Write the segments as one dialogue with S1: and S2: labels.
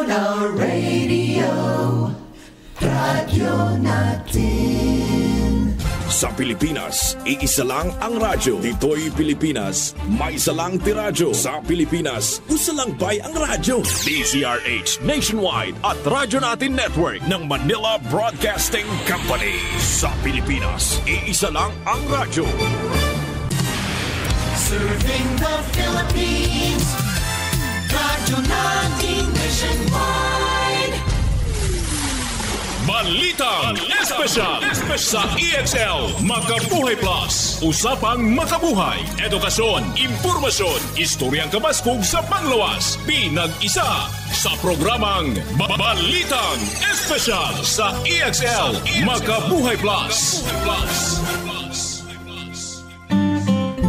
S1: Manila Radio, radyo natin.
S2: Sa Pilipinas, iisa lang ang radyo. Dito'y Pilipinas, may isa lang tiradyo. Sa Pilipinas, isa lang bay ang radyo. DZRH Nationwide at Radyo Natin Network ng Manila Broadcasting Company. Sa Pilipinas, iisa lang ang radyo.
S1: Serving the Philippines, Radyo Natin Nationwide.
S3: Balitang Espesyal sa EXL Makabuhay Plus. Usapang makabuhay, edukasyon, impormasyon, istoryang kabaskog sa panglawas. Pinag-isa sa programang Balitang Espesyal sa EXL Makabuhay Plus.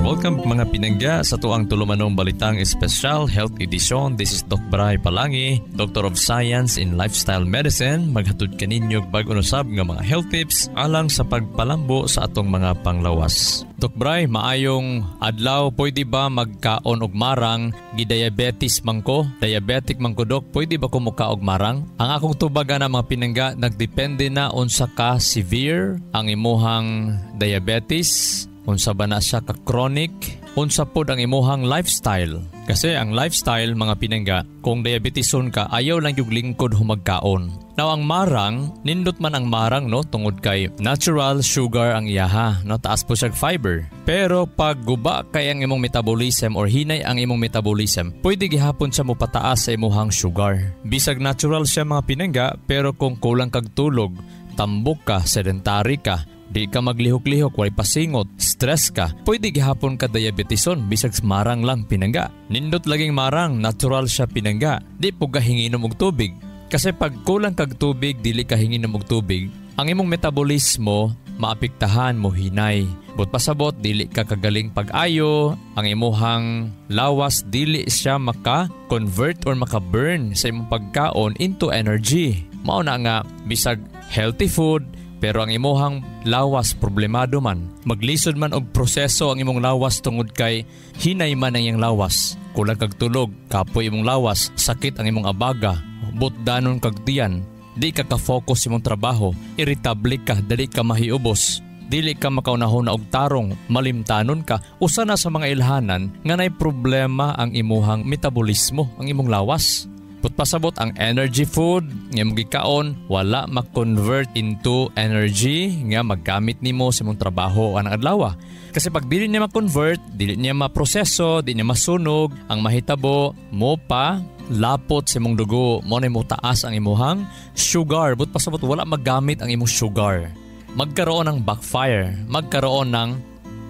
S4: Welcome mga pinangga sa tuang tulumanong Balitang Espesyal Health Edition. This is Doc Bray Palangi, Doctor of Science in Lifestyle Medicine. Maghatod kaninyo bag-on usab nga mga health tips alang sa pagpalambo sa atong mga panglawas. Doc Bray, maayong adlaw. Pwede ba magkaon og marang? Gidiabetes man ko, diabetic man ko, Doc. Pwede ba ko muka og marang? Ang akong tubaga na mga pinangga, nagdepende na unsa ka severe ang imuhang diabetes. Unsa ba na siya ka-chronic? Unsa pod ang imuhang lifestyle? Kasi ang lifestyle, mga pinangga, kung diabeteson ka, ayaw lang yung lingkod humagkaon. Now, ang marang, nindot man ang marang, no? Tungod kay natural sugar ang iyaha, no? Taas po siya fiber. Pero pag guba kay ang imong metabolism or hinay ang imong metabolism, pwede gihapon siya mo pataas sa imuhang sugar. Bisag natural siya, mga pinangga, pero kung kulang kag tulog, tambok ka, sedentary ka, di ka maglihok-lihok, walay pasingot, stress ka, pwede gihapon ka diabeteson, bisag marang lang pinangga. Nindot laging marang, natural siya pinangga. Di po ka hinginom og tubig. Kasi pag kulang kag tubig, dili ka hinginom og tubig, ang imong metabolismo, maapektahan mo hinay. But pasabot, dili ka kagaling pag-ayo, ang imuhang lawas, dili siya maka-convert or maka-burn sa imong pagkaon into energy. Mao na nga, bisag healthy food, pero ang imuhang lawas problemado man. Maglisod man og proseso ang imong lawas tungod kay hinay man ang iyang lawas. Kulang kag tulog, kapoy imong lawas, sakit ang imong abaga, butdanon kag tiyan. Di ka ka-focus imong trabaho, irritable ka, dili ka mahiubos. Dili ka makaunahon na og tarong, malimtanon ka, usa na sa mga ilhanan nga nay problema ang imuhang metabolismo, ang imong lawas. Pasabot ang energy food nga magikaon wala ma-convert into energy nga maggamit nimo sa imong trabaho anang adlaw. Kasi pag dili niya ma-convert, dili niya ma-proseso, dili niya masunog, ang mahitabo mo pa lapot sa imong dugo, mo na mo taas ang imuhang sugar. But pasabot wala magamit ang imong sugar. Magkaroon ng backfire, magkaroon ng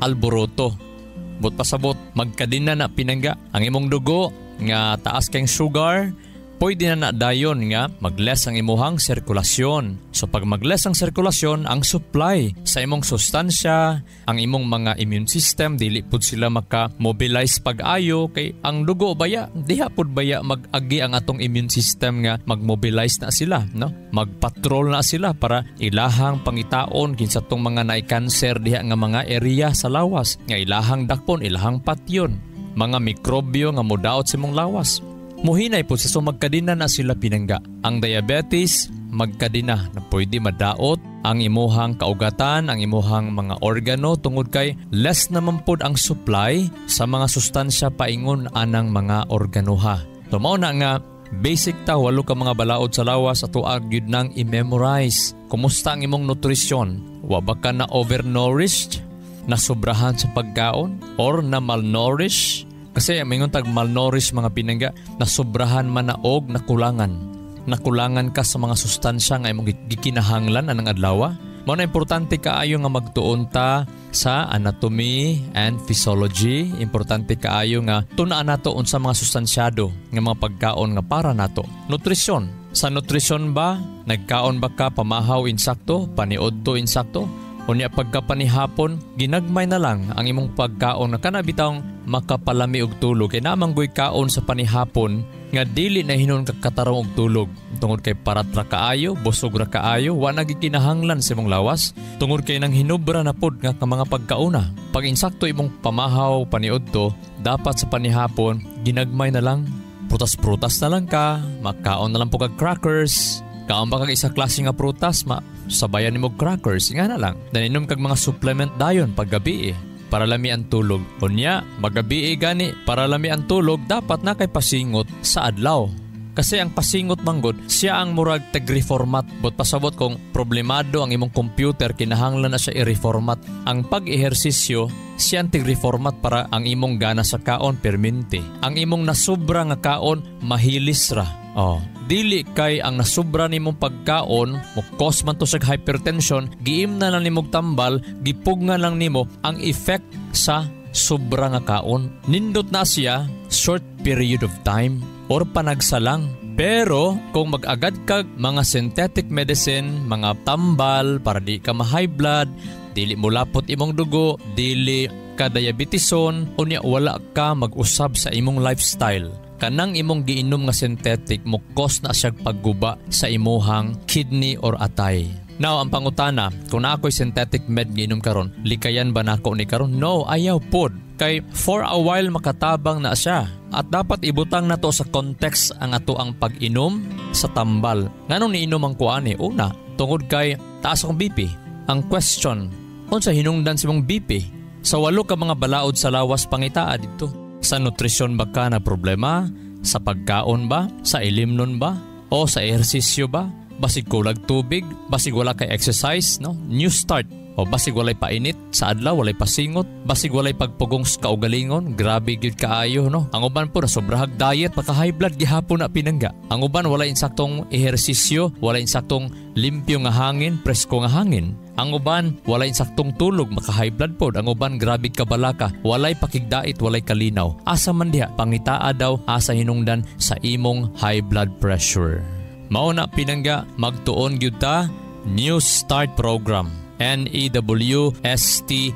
S4: alboroto. But pasabot magkadina na pinangga ang imong dugo nga taas kang sugar. Pwede na dayon nga mag-less ang imuhang sirkulasyon. So pag mag-less ang sirkulasyon, ang supply sa imong sustansya, ang imong mga immune system, dili pud sila maka-mobilize pag-ayo kay ang dugo baya, diha pud baya mag-agi ang atong immune system nga mag-mobilize na sila, no? Mag-patrol na sila para ilahang pangitaon kinsa tong mga naay-cancer diha nga mga area sa lawas, nga ilahang dakpon, ilahang patyon, mga mikrobyo nga modaot sa imong lawas. Muhinay po sa magkadina na sila pinangga. Ang diabetes, magkadina na pwede madaot ang imuhang kaugatan, ang imuhang mga organo tungod kay less naman po ang supply sa mga sustansya paingon anang mga organoha. Tumaw na nga, basic ta, walo ka mga balaod sa lawas at tuag yun nang i-memorize. Kumusta ang imong nutrisyon? Waba ka na overnourished? Nasobrahan sa pagkaon? Or na malnourished? Kasi mayroon tag malnourished mga pinangga, nasobrahan man na og nakulangan. Nakulangan ka sa mga sustansya nga imong gikinahanglan anang adlaw. Mao na importante kaayo nga magtuon ta sa anatomy and physiology. Importante kaayo nga tunaan nato unsa mga sustansyado nga mga pagkaon nga para nato. Nutrisyon. Sa nutrisyon ba, nagkaon ba ka pamahaw insakto, paniudto insakto? Unya pagkapanihapon, ginagmay na lang ang imong pagkaon na kanabitang makapalami og tulog. Kaya namanggoy kaon sa panihapon nga dili na hinon kakatarong og tulog. Tungod kay parat ra kaayo, busog ra kaayo, wa na gikinahanglan sa imong lawas. Tungod kay nang hinubra na pod nga mga pagkauna. Pag insakto imong pamahaw, paniudto, dapat sa panihapon, ginagmay na lang. prutas-prutas na lang ka, makaon na lang po kag crackers. Kaon ba kag isa klase nga prutas, sabayan nimo crackers, nga na lang. Daninom kag mga supplement dayon pag gabi para lami ang tulog. Unya, magabi gani, para lami ang tulog, dapat na kay pasingot sa adlaw. Kasi ang pasingot manggod, siya ang murag tag-reformat. But pasabot kung problemado ang imong computer, kinahanglan na siya i-reformat. Ang pag-ehersisyo, siya ang tig-reformat para ang imong gana sa kaon perminti. Ang imong nasubra nga kaon, mahilis ra. Dili kay ang nasubra nimong pagkaon, mo cause man to sa hypertension, giim na lang nimong tambal, gipug nga lang nimo ang effect sa sobra nga kaon. Nindot na siya, short period of time, or panagsalang. Pero kung mag-agad ka mga synthetic medicine, mga tambal para di ka ma-high blood, dili mo lapot imong dugo, dili ka diabetison, unya wala ka mag-usab sa imong lifestyle. Kanang imong giinom nga synthetic mo cause na siyang pagguba sa imuhang kidney or atay. Now, ang pangutana, kung na ako'y synthetic med giinom karon, likayan ba nako ni karon? No, ayaw pod. Kay for a while makatabang na siya. At dapat ibutang na to sa context ang ato ang pag-inom sa tambal. Nganong niinom ang kuani? Una, tungod kay taas akong BP. Ang question, unsa hinungdan si mong BP? Sa 8 ka mga balaod sa lawas pangitaa dito. Sa nutrisyon ba ka na problema? Sa pagkaon ba? Sa ilimnon ba? O sa ehersisyo ba? Basig kulag tubig? Basig wala kay exercise? No? New start. O basig walay painit sa adlaw, walay pasingot, basig walay pagpugong sa kaugalingon, grabe gyud kaayo, no? Ang uban po na sobrahag diet, maka high blood gihapon na pinangga. Ang uban walay insaktong ehersisyo, walay insaktong limpyo nga hangin, presko nga hangin. Ang uban walay insaktong tulog, maka high blood pod. Ang uban grabe kabalaka, walay pakigdait, walay kalinaw. Asa man diha pangitaa daw asa hinungdan sa imong high blood pressure. Mao na pinangga magtuon gyud ta New Start program. NEWSTART,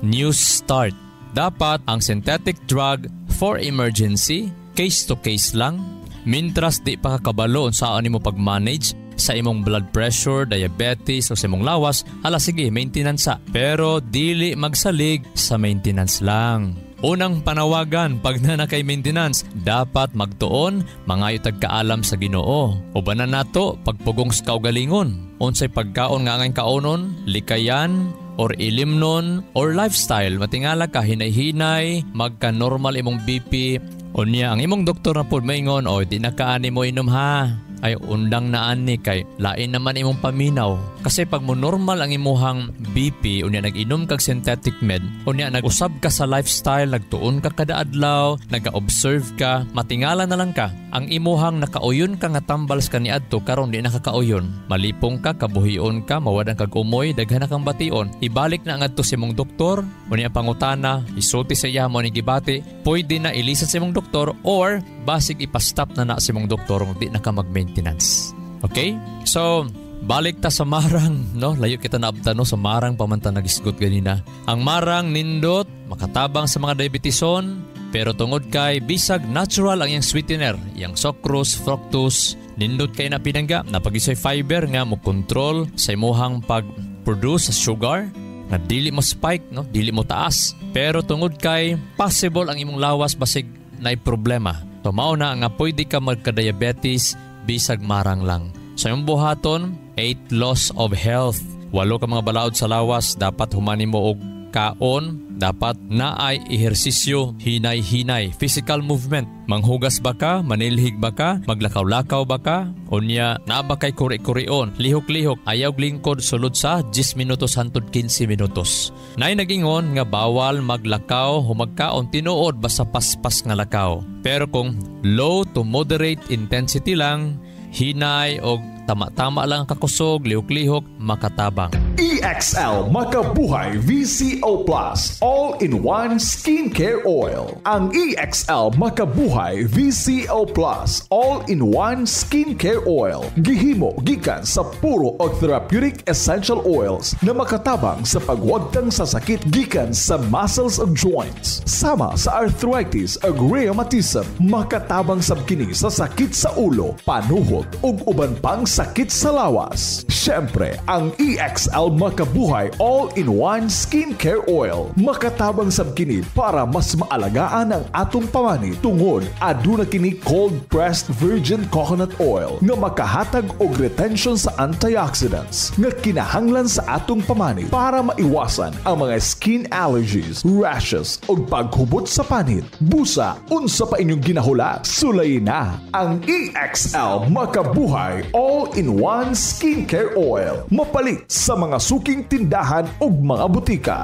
S4: New Start. Dapat ang synthetic drug for emergency, case to case lang. Mintras di pa kakabalo saan nimo pag-manage sa imong blood pressure, diabetes o sa imong lawas, hala sige, maintenance sa. Pero dili magsalig sa maintenance lang. Unang panawagan, pag na kay maintenance, dapat magtuon, mangayo tagkaalam sa Ginoo. Ubanan nato, pagpugong sa kaugalingon. Unsay pagkaon nga angay kaonon, likayan, or ilimnon, or lifestyle. Matingala ka, hinay-hinay, magka-normal imong BP. Unya, ang imong doktor na po maingon, di na kaani mo inom ha. Ay undang na ani kay lain naman imong paminaw. Kasi pag mo normal ang imuhang BP, unya nag-inom kag synthetic med, unya nag-usab ka sa lifestyle, nagtuon ka kada adlaw, nag-observe ka, matingala na lang ka. Ang imuhang nakauyon ka nga tambals kaniadto karon di nakakauyon. Malipong ka, kabuhion ka, mawadan kag umoy, daghan kang bation. Ibalik na ngadto sa imong doktor, unya pangutana, isulti sa iya mo ni gibati, pwede na ilisan sa imong doktor or basig ipastop na sa imong doktor kung di na ka mag-maintenance. Okay? So, balik ta sa marang, no? Layo kita naabta, no? Sa marang pamantan nagisgot ganina. Ang marang nindot, makatabang sa mga diabetison, pero tungod kay bisag natural ang iyang sweetener, iyang sucrose, fructose, nindot kay na pinangga, napagisay fiber nga mo control sa imuhang pag-produce sa sugar, na dili mo spike, no? Dili mo taas. Pero tungod kay possible ang imong lawas basig na problema. So, mao na nga pwede ka magka-diabetes bisag marang lang. Sa iyong buhaton, 8 laws of health. 8 ka mga balaod sa lawas, dapat humani mo og kaon, dapat naay ehersisyo, hinay-hinay, physical movement. Manghugas ba ka? Manilhig ba ka? Maglakaw-lakaw ba ka? Unya, naaba kay kuri-kurion, lihok-lihok, ayaw lingkod sulod sa 10 minutos hangtod 15 minutos. Nay nagingon nga bawal maglakaw, humagkaon tinuod basta paspas nga lakaw. Pero kung low to moderate intensity lang, hinay o tama-tama lang ang kakusog, lihok-lihok, makatabang.
S5: EXL Makabuhay VCO Plus All-in-One Skincare Oil. Ang EXL Makabuhay VCO Plus All-in-One Skincare Oil gihimo gikan sa puro og therapeutic essential oils na makatabang sa pagwagtang sa sakit gikan sa muscles ug joints. Sama sa arthritis ug rheumatism, makatabang sab kini sa sakit sa ulo, panuhot ug uban pang sakit sa lawas. Syempre, ang EXL Makabuhay All-in-One Skincare Oil. Makatabang sab kini para mas maalagaan ang atong pamani tungod aduna kini cold pressed virgin coconut oil nga makahatag og retention sa antioxidants nga kinahanglan sa atong pamani para maiwasan ang mga skin allergies, rashes ug paghubot sa panit. Busa, unsa pa inyong ginahulat? Sulayin na ang EXL Makabuhay All-in-One Skincare Oil. Mapalit sa mga suking tindahan ug mga butika.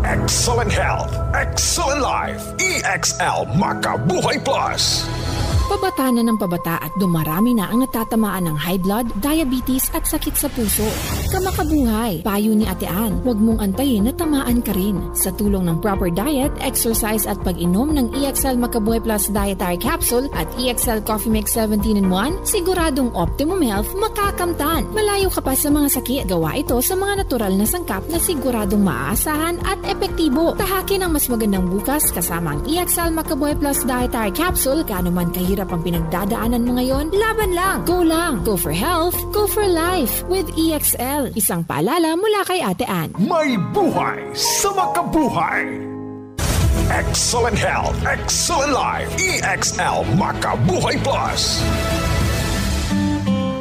S5: Excellent health, excellent life. EXL Makabuhay Plus.
S6: Pabata na ng pabata at dumarami na ang natatamaan ng high blood, diabetes at sakit sa puso. Kamakabuhay, payo ni Ate Ann, huwag mong antayin na tamaan ka rin. Sa tulong ng proper diet, exercise at pag-inom ng EXL Makabuhay Plus Dietary Capsule at EXL Coffee Mix 17-in-1, siguradong optimum health makakamtan. Malayo ka pa sa mga sakit. Gawa ito sa mga natural na sangkap na siguradong maaasahan at epektibo. Tahakin ang mas magandang bukas kasama ang EXL Makabuhay Plus Dietary Capsule. Gaano man kahirap ang pinagdadaanan mo ngayon, laban lang. Go lang. Go for health. Go for life with EXL. Isang paalala mula kay Ate Ann.
S5: May buhay sa makabuhay. Excellent health, excellent life. EXL Makabuhay Plus.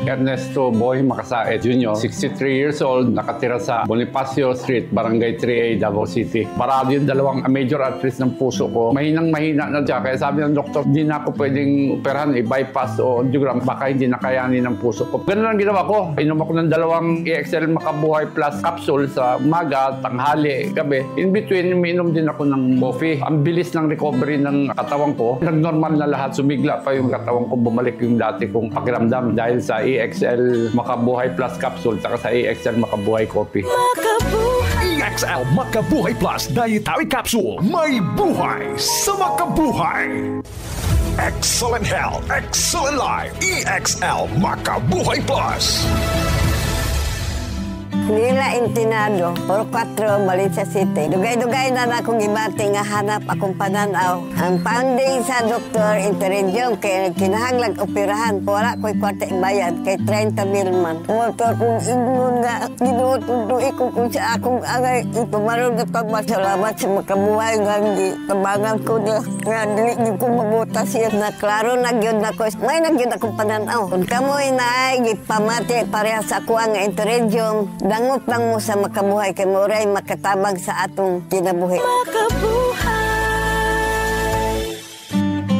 S7: Ernesto Boy Makasait Jr., 63 years old, nakatira sa Bonifacio Street, Barangay 3A, Davao City. Parado yung dalawang major arteries ng puso ko. Mahinang-mahina na siya. Kaya sabi ng doktor, hindi na ako pwedeng operahan, i-bypass o angiogram. Baka hindi nakayanin ng puso ko. Ganun ang ginawa ko. Inom ako ng dalawang EXL Makabuhay Plus capsule sa umaga, tanghali, gabi. In between, umiinom din ako ng coffee. Ang bilis ng recovery ng katawan ko. Nag-normal na lahat. Sumigla pa yung katawan ko. Bumalik yung dati kong pakiramdam dahil sa EXL Makabuhay Plus Capsule saka sa EXL Makabuhay Coffee.
S5: EXL Makabuhay Plus Dietary Capsule. May buhay sa makabuhay. Excellent health, excellent life. EXL Makabuhay Plus.
S8: Nila Intinado, Puro 4, Valencia City. Dugay-dugay na akong gibati nga hanap akong pananaw. Ang funding sa Dr. Interregion kay kinahanglag operahan. Wala ko'y kwarte bayad kay 30 mil man. Motor kong ingon nga ginutuloy ko kung sa akong angay. Ipumaroon na pagmasalamat sa makabuhay nga tabangan ko niya. Nga dili niyo ko mabutas yan na klaro nagyod na ko. May nagyod akong pananaw. Kung kamoy na ay gipamati pareha sa ako ang Interregion, dangot lang mo sa makabuhay kay Moray makatabang sa atong kinabuhi.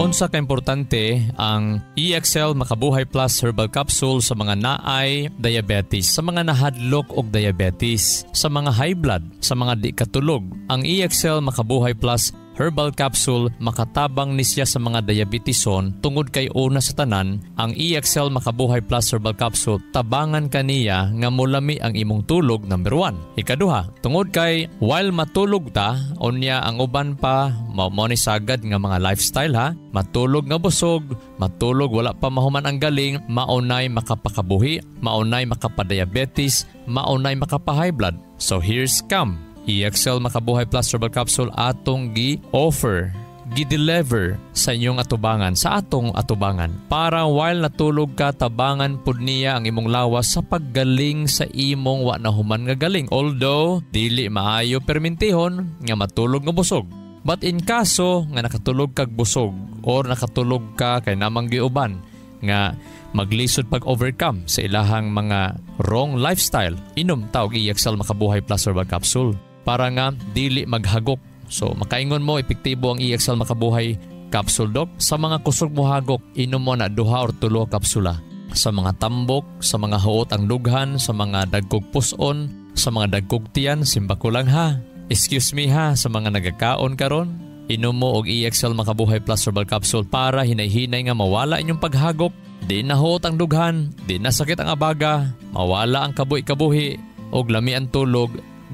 S4: Unsa ka importante ang EXL Makabuhay Plus Herbal Capsule sa mga naay diabetes, sa mga nahadlok og diabetes, sa mga high blood, sa mga di katulog. Ang EXL Makabuhay Plus Herbal Capsule makatabang ni siya sa mga diabeteson tungod kay una sa tanan, ang EXL Makabuhay Plus Herbal Capsule tabangan kaniya nga mulami ang imong tulog, number 1. Ikaduha, tungod kay while matulog ta, unya ang uban pa mao ni sagad nga mga lifestyle ha, matulog nga busog, matulog wala pa mahuman ang galing, maunay makapakabuhi, maunay makapadiabetes, maunay makapa-high blood. So here's come. EXL Makabuhay Plus Herbal Capsule atong gi-offer, gi-deliver sa inyong atubangan, sa atong atubangan. Para while natulog ka, tabangan pud niya ang imong lawas sa paggaling sa imong wa na human nga galing. Although, dili maayo permintihon nga matulog nga busog. But in kaso nga nakatulog kag busog or nakatulog ka kay namang giuban nga maglisod pag-overcome sa ilahang mga wrong lifestyle, inom tawag EXL Makabuhay Plus Herbal Capsule para nga dili maghagok. So makaingon mo epektibo ang EXL Makabuhay Capsule Doc. Sa mga kusog mo hagok, inom mo na 2 or 3 kapsula. Sa mga tambok, sa mga huot ang dughan, sa mga dagkog puson, sa mga dagkog tiyan, simba ko lang ha. Excuse me ha, sa mga nagakaon karon, inom mo og EXL Makabuhay Plus Herbal Capsule para hinay-hinay nga mawala inyong paghagok. Di na huot ang dughan, di na sakit ang abaga, mawala ang kabuhi-kabuhi, og lami ang tulog,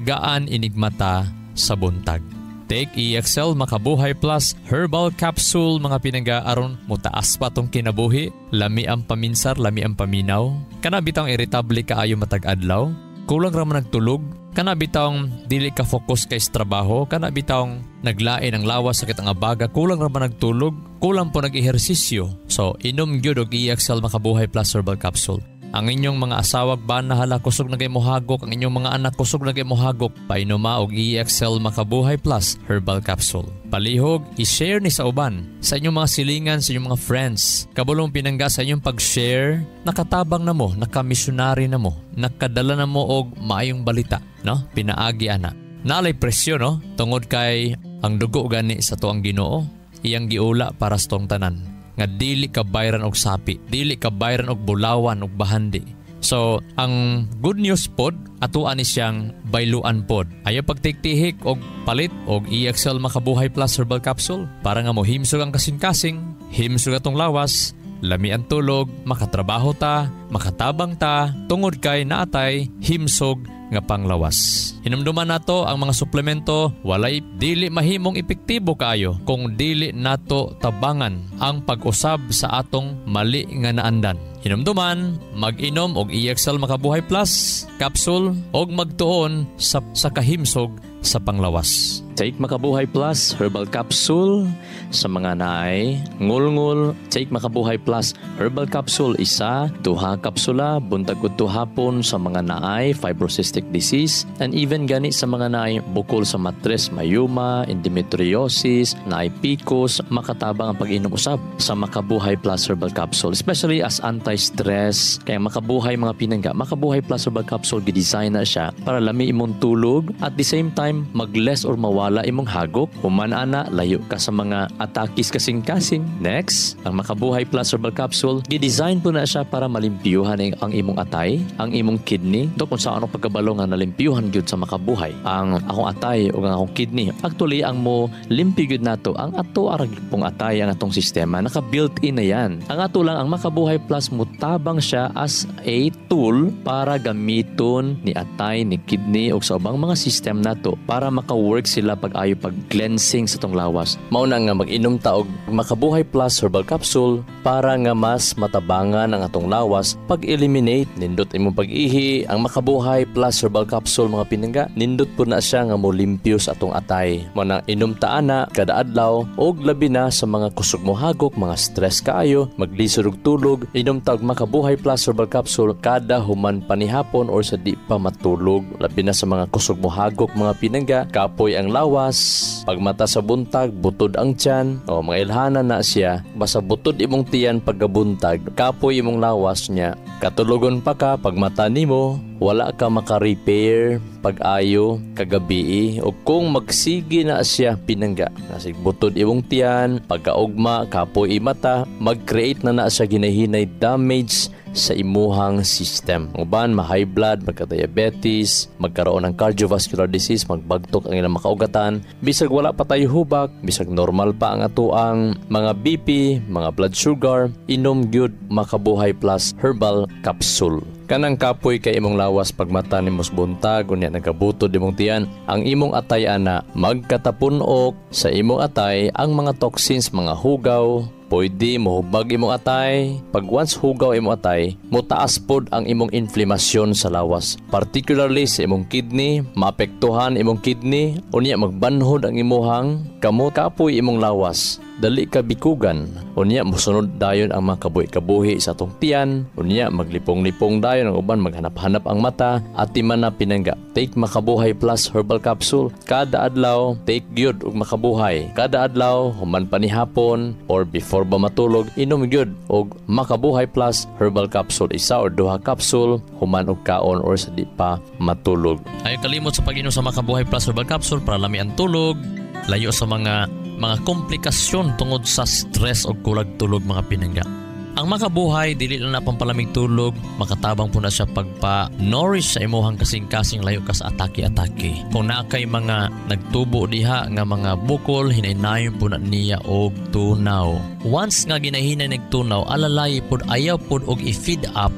S4: gaan inigmata sa buntag. Take EXL Makabuhay Plus Herbal Capsule mga pinangga aron mutaas pa tong kinabuhi, lami ang paminsar, lami ang paminaw, kana bitang irritable kaayo matag adlaw, kulang ra man nagtulog, kana bitang dili ka focus kay sa trabaho, kana bitang naglain ang lawas sakit ang abaga, kulang ra man nagtulog, kulang po nag-ehersisyo. So inom gyud og EXL Makabuhay Plus Herbal Capsule. Ang inyong mga asawag ba nahala kusog na kay mohagok, ang inyong mga anak kusog na kay mohagok, painuma og EXL Makabuhay Plus Herbal Capsule. Palihog, i-share ni sa uban, sa inyong mga silingan, sa inyong mga friends. Kabulong pinangga sa inyong pag-share, nakatabang na mo, nakamisyonary na mo, nakadala na mo og maayong balita, no? Pinaagi ana. Nalay presyo, no? Tungod kay ang dugo gani sa tuang Ginoo, iyang giula para sa tong tanan. Nga dili ka bayran og sapi, dili ka bayran og bulawan og bahandi. So, ang good news pod, atuan ni siyang bayluan pod. Ayaw pagtiktihik og palit og EXL Makabuhay Plus Herbal Capsule para nga mo himsog ang kasing-kasing, himsog atong lawas, lami ang tulog, makatrabaho ta, makatabang ta, tungod kay naatay himsog nga panglawas. Hinumduman nato ang mga suplemento walay dili mahimong epektibo kaayo kung dili nato tabangan ang pag-usab sa atong mali nga naandan. Hinumduman, mag-inom og EXL Makabuhay Plus capsule og magtuon sa kahimsog sa panglawas. Take Makabuhay Plus Herbal Capsule sa mga naay ngulngul. Take Makabuhay Plus Herbal Capsule isa, 2 kapsula buntag udto hapon sa mga naay fibrocystic disease and even gani sa mga naay bukol sa matres, mayuma, endometriosis, naay PCOS, makatabang ang pag-inom usab sa Makabuhay Plus Herbal Capsule, especially as anti-stress. Kaya Makabuhay mga pinangga, Makabuhay Plus Herbal Capsule gidesign na siya para lami imong tulog at the same time mag-less or mawala imong hagok, human ana layo ka sa mga atakis kasing-kasing. Next, ang Makabuhay Plus Herbal Capsule gidesign po na siya para malimpyuhan ang imong atay, ang imong kidney. Do kung saan ang pagkabalo nga nalimpyuhan gyud sa Makabuhay ang akong atay o ang akong kidney. Actually, ang mo limpyo gyud nato ang ato arag pong atay, ang atong sistema naka-built-in na yan. Ang ato lang ang Makabuhay Plus mutabang siya as a tool para gamiton ni atay, ni kidney o sa ubang mga system nato para maka-work sila pag-ayo pag-cleansing sa tong lawas. Mauna nga mag-inom ta og Makabuhay Plus Herbal Capsule para nga mas matabangan ang atong lawas pag-eliminate nindot imong pag-ihi. Ang Makabuhay Plus Herbal Capsule mga pinangga, nindot po na siya nga mo limpyo sa atong atay. Muna inom ta ana kada adlaw og labi na sa mga kusog mo hagok, mga stress kaayo, maglisod og tulog, inom ta og Makabuhay Plus Herbal Capsule kada human panihapon or sa di pa matulog. Labi na sa mga kusog mo hagok mga pinangga, kapoy ang lawas, pagmata sa buntag, butod ang tiyan, o mga ilhanan na siya, basta butod imong tiyan paggabuntag, kapoy imong lawas niya, katulogon pa ka, pagmata nimo, wala ka maka-repair pag-ayo kagabi o kung magsigi na siya pinangga, nasig butod imong tiyan, pagkaugma, kapoy imata, mag-create na siya ginahinay damage sa imuhang system. Uban, ma-high blood, magka-diabetes, magkaroon ng cardiovascular disease, magbagtok ang ilang makaugatan, bisag wala pa tayo hubak, bisag normal pa ang atuang mga BP, mga blood sugar, inom gyud Makabuhay Plus Herbal Capsule. Kanang kapoy kay imong lawas pagmata nimos buntag unya nagabutod imong tiyan, ang imong atay ana magkatapunok sa imong atay ang mga toxins, mga hugaw, pwede mohubag imong atay. Pag once hugaw imong atay, motaas pod ang imong inflamasyon sa lawas, particularly sa imong kidney, maapektuhan imong kidney, unya magbanhod ang imuhang kamot. Kapoy imong lawas, dali ka bikugan, unya mosunod dayon ang mga kabuhi sa atong tiyan, unya maglipong-lipong dayon ang uban, maghanap-hanap ang mata, at man na pinangga. Take Makabuhay Plus Herbal Capsule kada adlaw, take gyud og Makabuhay kada adlaw human panihapon or before ba matulog, inom gyud og Makabuhay Plus Herbal Capsule, isa or 2 capsule human og kaon or sa di pa matulog. Ay kalimot sa pag-inom sa Makabuhay Plus Herbal Capsule para lami ang tulog, layo sa mga komplikasyon tungod sa stress o kulag tulog mga pinangga. Ang Makabuhay, dili lang na pampalamig tulog, makatabang po na siya pagpa-nourish sa imuhang kasing-kasing layo ka sa atake-atake. Kung nakay mga nagtubo diha nga mga bukol, hinaynayon po na niya og tunaw. Once nga ginahinay nagtunaw, alalay po, ayaw po og i-feed up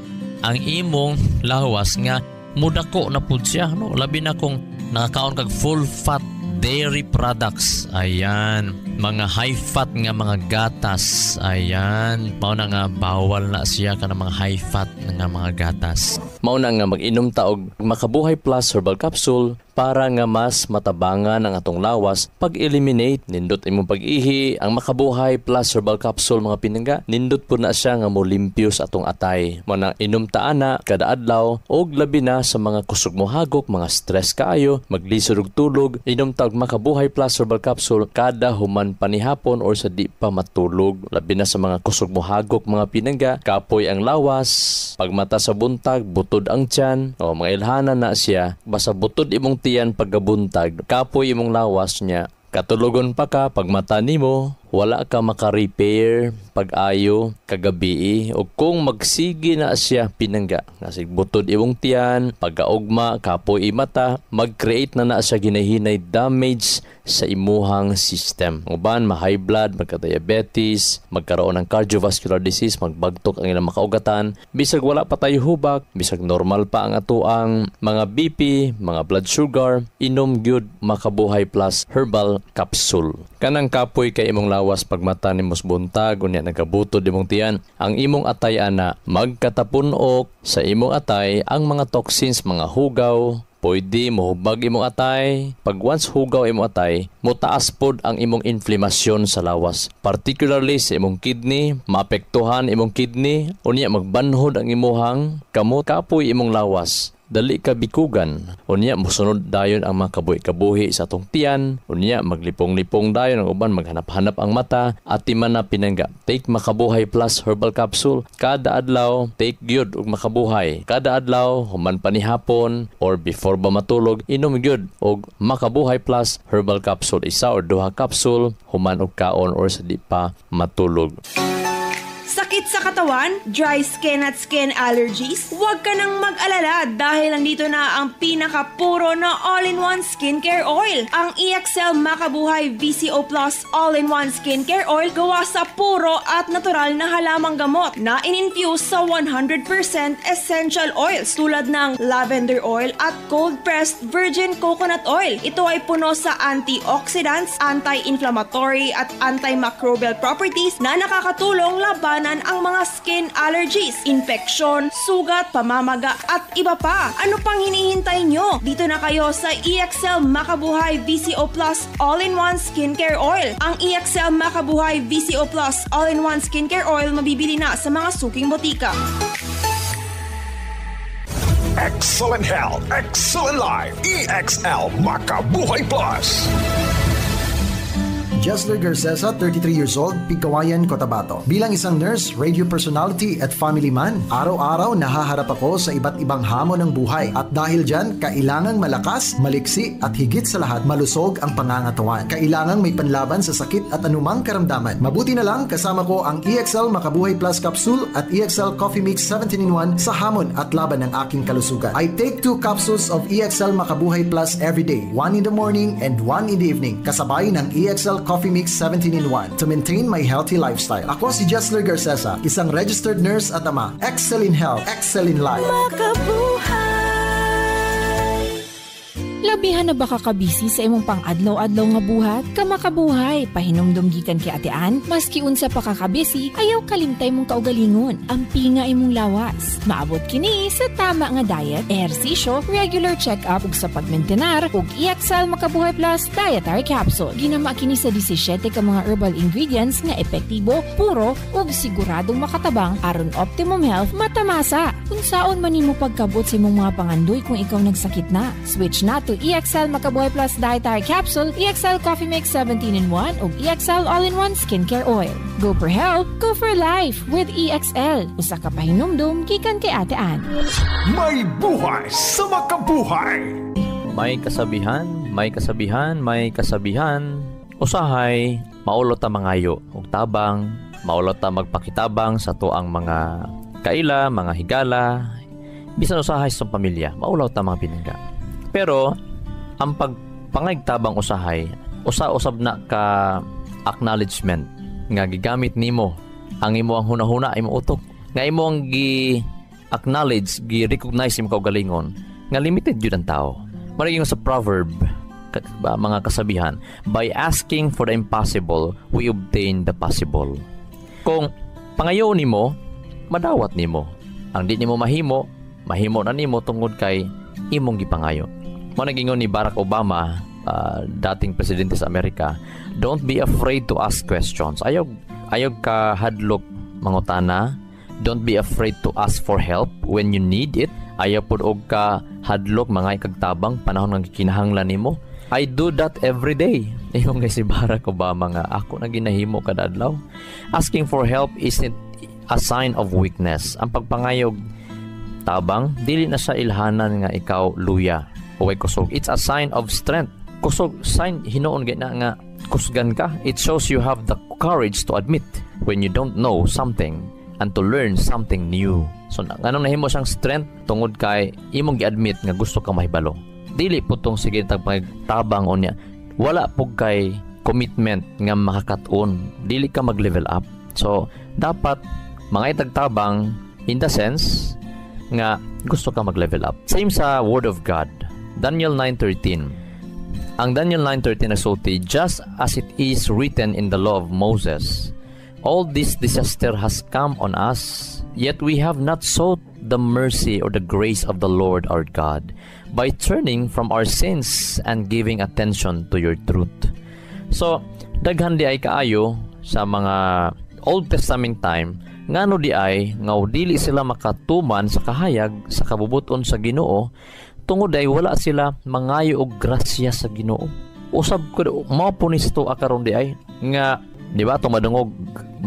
S4: ang imong lawas nga mudako na po siya. No? Labi na kung nakakaon kag full fat dairy products, ayan, mga high-fat nga mga gatas, ayan, mauna nga bawal na siya ka ng mga high-fat nga mga gatas. Mauna nga mag-inom taog Makabuhay Plus Herbal Capsule para nga mas matabangan ang atong lawas pag-eliminate. Nindot imong pag-ihi ang Makabuhay Plus Herbal Capsule mga pinangga. Nindot po na siya nga mo limpyo sa atong atay. Manang inom taana kada adlaw og labi na sa mga kusog mo hagok, mga stress kaayo, maglisod og tulog. Inom taog Makabuhay Plus Herbal Capsule kada human panihapon or sa di pa matulog. Labi na sa mga kusog mo hagok mga pinangga, kapoy ang lawas, pagmata sa buntag, butod ang tiyan, o mga ilhanan na siya, basta butod imong tiyan paggabuntag, kapoy imong lawas niya. Katulogon pa ka pagmata nimo, wala ka maka-repair pag-ayo kagabi o kung magsigi na siya pinangga nasig butod imong tiyan, pagkaugma kapoy imata, mag-create na siya ginahinay damage sa imuhang system. Uban ma-high blood, magka-diabetes, magkaroon ng cardiovascular disease, magbagtok ang ilang makaugatan, bisag wala pa tayo hubak, bisag normal pa ang atuang mga BP, mga blood sugar, inom gyud Makabuhay Plus Herbal Capsule. Kanang kapoy kay imong lawas pagmata nimos buntag unya nagabutod imong tiyan, ang imong atay ana magkatapunok sa imong atay ang mga toxins, mga hugaw, pwede mohubag imong atay. Pag once hugaw imong atay, motaas pod ang imong inflamasyon sa lawas, particularly sa imong kidney, maapektuhan imong kidney, unya magbanhod ang imuhang kamot. Kapoy imong lawas, dali ka bikugan, unya mosunod dayon ang mga kabuhi sa atong tiyan, unya maglipong-lipong dayon ang uban, maghanap-hanap ang mata, at man na pinangga. Take Makabuhay Plus Herbal Capsule kada adlaw, take gyud og Makabuhay kada adlaw, human panihapon or before ba matulog, inom gyud og Makabuhay Plus Herbal Capsule, isa or duha capsule human og kaon or sa di pa matulog.
S9: Sakit sa katawan, dry skin at skin allergies? Huwag ka nang mag-alala dahil nandito na ang pinakapuro na all-in-one skincare oil. Ang EXL Makabuhay VCO Plus all-in-one skincare oil gawa sa puro at natural na halamang gamot na in-infuse sa 100% essential oils tulad ng lavender oil at cold-pressed virgin coconut oil. Ito ay puno sa antioxidants, anti-inflammatory at antimicrobial properties na nakakatulong laban ang mga skin allergies, infeksyon, sugat, pamamaga at iba pa. Ano pang hinihintay nyo? Dito na kayo sa EXL Makabuhay VCO Plus All-in-One Skincare Oil. Ang EXL Makabuhay VCO Plus All-in-One Skincare Oil mabibili na sa mga suking botika.
S5: Excellent health, excellent life. EXL Makabuhay Plus.
S10: Jesler Garcesa, 33 years old, Pigkawayan, Cotabato. Bilang isang nurse, radio personality at family man, araw-araw nahaharap ako sa iba't ibang hamon ng buhay. At dahil dyan, kailangang malakas, maliksi at higit sa lahat, malusog ang pangangatawan. Kailangang may panlaban sa sakit at anumang karamdaman. Mabuti na lang kasama ko ang EXL Makabuhay Plus Capsule at EXL Coffee Mix 17-in-1 sa hamon at laban ng aking kalusugan. I take 2 capsules of EXL Makabuhay Plus every day, 1 in the morning and 1 in the evening, kasabay ng EXL Coffee Mix 17-in-1 to maintain my healthy lifestyle. Ako si Jesler Garcesa, isang registered nurse at ama. Excel in health, excel in life.
S6: Labihan na baka kabisi sa imong pang-adlaw-adlaw nga buhat? Kamakabuhay, pahinomdom gikan kay Atean, maski unsa pa kakabisi, ayaw kalimtay mong kaugalingon. Ampi nga imong lawas. Maabot kini sa tama nga diet, ehersisyo, regular check-up ug sa pagmentenar ug EXL Makabuhay Plus Dietary Capsule. Ginama kini sa 17 ka mga herbal ingredients nga epektibo, puro ug siguradong makatabang aron optimum health matamasa. Unsaon man nimo pagkabot sa imong mga pangandoy kung ikaw nagsakit na? Switch na to EXL Makabuhay Plus Dietary Capsule, EXL Coffee Mix 17-in-1 ug EXL All-in-One Skincare Oil. Go for health, go for life with EXL. Usa ka pahinumdum gikan kay Ate Ann.
S5: May buhay sa makabuhay.
S4: May kasabihan, may kasabihan, may kasabihan. Usahay, maulot ta mangayo ug tabang, maulot ta magpakitabang sa tuang mga kaila, mga higala, bisan usahay sa pamilya, maulaw ta mga pinangga. Pero ang pagpangagtabang usahay, usa-usab na ka acknowledgement nga gigamit nimo ang imo ang hunahuna imo utok, nga imo ang gi-acknowledge, gi-recognize imo kaugalingon nga limited jud ang tao. Mariging sa proverb mga kasabihan, by asking for the impossible, we obtain the possible. Kung pangayo nimo, madawat nimo. Ang di nimo mahimo na nimo tungod kay imong gipangayo. Mo nagingon ni Barack Obama, dating presidente sa Amerika, don't be afraid to ask questions. Ayog ka hadlok mangutana. Don't be afraid to ask for help when you need it. Ayaw pud og ka hadlok mga ikagtabang panahon nga kinahanglan nimo. I do that every day. Ingon kay si Barack Obama nga ako na ginahimo kada adlaw. Asking for help isn't a sign of weakness. Ang pagpangayog tabang dili na sa ilhanan nga ikaw luya o way kusog. It's a sign of strength. Kusog sign hinuon gina nga kusgan ka. It shows you have the courage to admit when you don't know something and to learn something new. So anong nahimo siyang strength tungod kay imong gi-admit nga gusto ka mahibalo. Dili putong sige tagpagtabang o niya. Wala pug kay commitment nga makakatun. Dili ka mag-level up. So dapat mga itagtabang in the sense nga gusto ka mag-level up. Same sa Word of God. Daniel 9:13. Ang Daniel 9:13 nagsulti, just as it is written in the law of Moses, all this disaster has come on us, yet we have not sought the mercy or the grace of the Lord our God by turning from our sins and giving attention to your truth. So, daghan di ay kaayo sa mga Old Testament time, ngano di ay ngaw dili sila makatuman sa kahayag sa kabubuton sa Ginoo tungod ay wala sila mangayo og grasya sa Ginoo. Usab ko mao punisto akaron di ay nga di ba tumadungog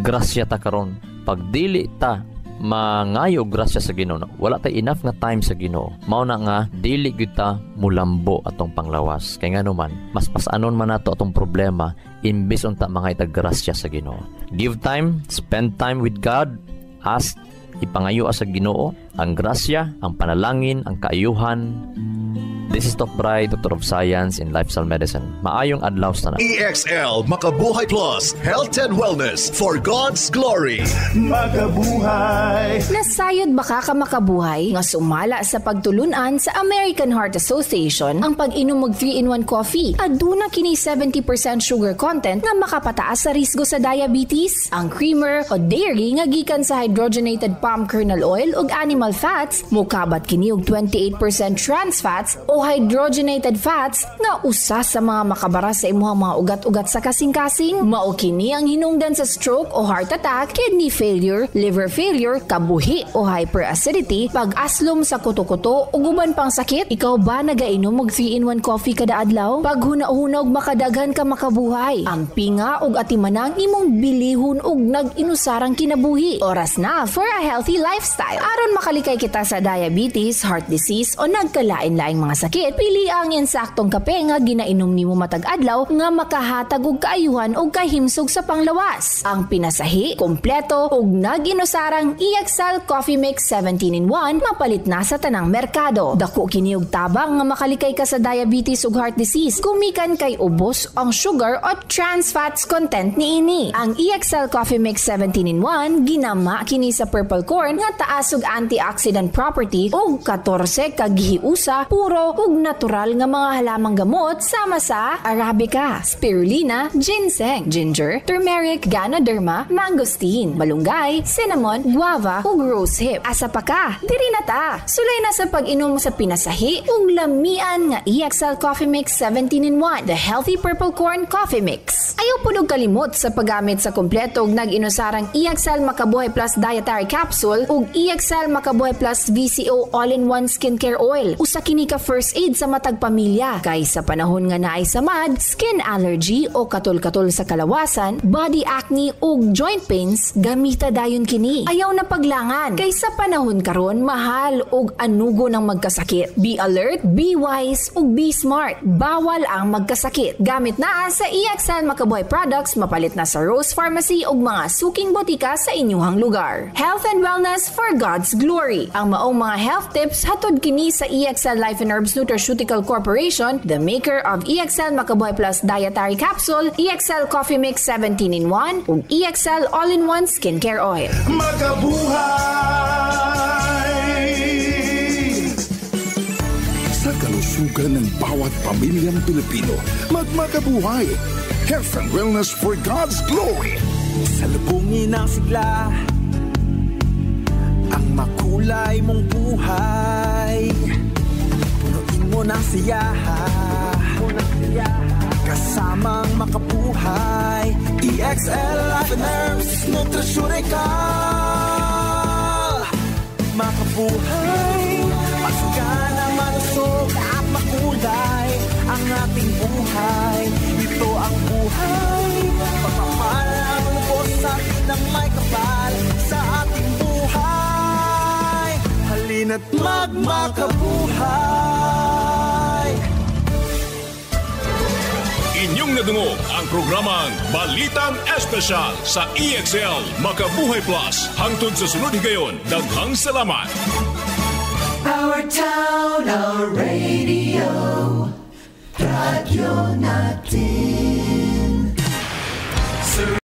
S4: grasya ta karon pag dili ta mangayo og grasya sa Ginoo, wala tay enough nga time sa Ginoo. Mao na nga dili gyud ta mulambo atong panglawas. Kay ngano man mas pasanon man nato atong problema imbis unta mga itag grasya sa Ginoo. Give time, spend time with God, ask ipangayo sa Ginoo ang grasya, ang panalangin, ang kaayuhan. This is Doc Bry, Doctor of Science in Lifestyle Medicine. Maayong adlaw sa na.
S2: EXL Makabuhay Plus, Health and Wellness for God's Glory. Makabuhay.
S6: Nasayod baka ka makabuhay nga sumala sa pagtulunan sa American Heart Association ang pag-inom og 3-in-1 coffee. Aduna kini 70% sugar content nga makapataas sa risgo sa diabetes. Ang creamer o dairy nga gikan sa hydrogenated palm kernel oil ug animal fats, mukabat kini og 28% trans fats o hydrogenated fats nga usa sa mga makabara sa imuhang mga ugat-ugat sa kasing-kasing. Mao kini ang hinungdan sa stroke o heart attack, kidney failure, liver failure, kabuhi o hyperacidity, pag-aslom sa kuto-kuto ug uban pang sakit. Ikaw ba nagainom og 3-in-1 coffee kada adlaw? Pag huna-hunog makadaghan ka makabuhay. Ang pinga ug atimanang imong bilihon ug nag-inusarang kinabuhi. Oras na for a healthy lifestyle. Aron makalikay kita sa diabetes, heart disease o nagkalain-laing mga sakit, pili ang insaktong kape nga ginainom nimo matag adlaw nga makahatag og kaayuhan og kahimsog sa panglawas. Ang pinasahi, kompleto ug nag-inusarang EXL Coffee Mix 17-in-1 mapalit na sa tanang merkado. Dako kini og tabang nga makalikay ka sa diabetes ug heart disease kumikan kay ubos ang sugar o trans fats content niini. Ang EXL Coffee Mix 17-in-1 ginama kini sa purple corn nga taas og antioxidant property ug 14 ka gihiusa puro ug natural nga mga halamang gamot sama sa arabica, spirulina, ginseng, ginger, turmeric, ganoderma, mangosteen, malunggay, cinnamon, guava ug rosehip. Asa pa ka? Diri na ta. Sulay na sa pag-inom sa pinasahi ug lamian nga EXL Coffee Mix 17-in-1, the healthy purple corn coffee mix. Ayaw pud og kalimot sa paggamit sa kompleto ug nag-inusarang EXL Makabuhay Plus Dietary Capsule ug EXL Makabuhay Plus VCO All-in-One Skincare Oil. Usa kini ka first aid sa matag pamilya kay sa panahon nga naay samad, skin allergy o katol-katol sa kalawasan, body acne ug joint pains, gamita dayon kini. Ayaw na paglangan kay sa panahon karon mahal ug anugo ng magkasakit. Be alert, be wise ug be smart. Bawal ang magkasakit. Gamit na sa EXL Makabuhay products mapalit na sa Rose Pharmacy ug mga suking botika sa inyuhang lugar. Health and wellness for God's glory. Ang maong mga health tips hatod kini sa EXL Life and Herbs Nutraceutical Corporation, the maker of EXL Makabuhay Plus Dietary Capsule, EXL Coffee Mix 17-in-1 ug EXL All-in-One Skincare Oil.
S2: Makabuhay! Sa kalusugan
S11: kalusugan ng bawat pamilyang Pilipino. Magmakabuhay! Health and wellness for God's glory!
S1: Salubungin ang sigla, ang makulay mong buhay. Punuin mo ng siyaha, kasamang makabuhay. EXL Life and Herbs Nutritional. Makabuhay, masagana, malusog at makulay ang ating buhay. Ito ang buhay, pagmamahal ang lubos sa atin ng may kapal sa ating buhay. Halina't magmakabuhay.
S3: Inyong nadungog ang programang Balitang Espesyal sa EXL Makabuhay Plus. Hangtod sa sunod higayon, daghang salamat.
S1: Our town,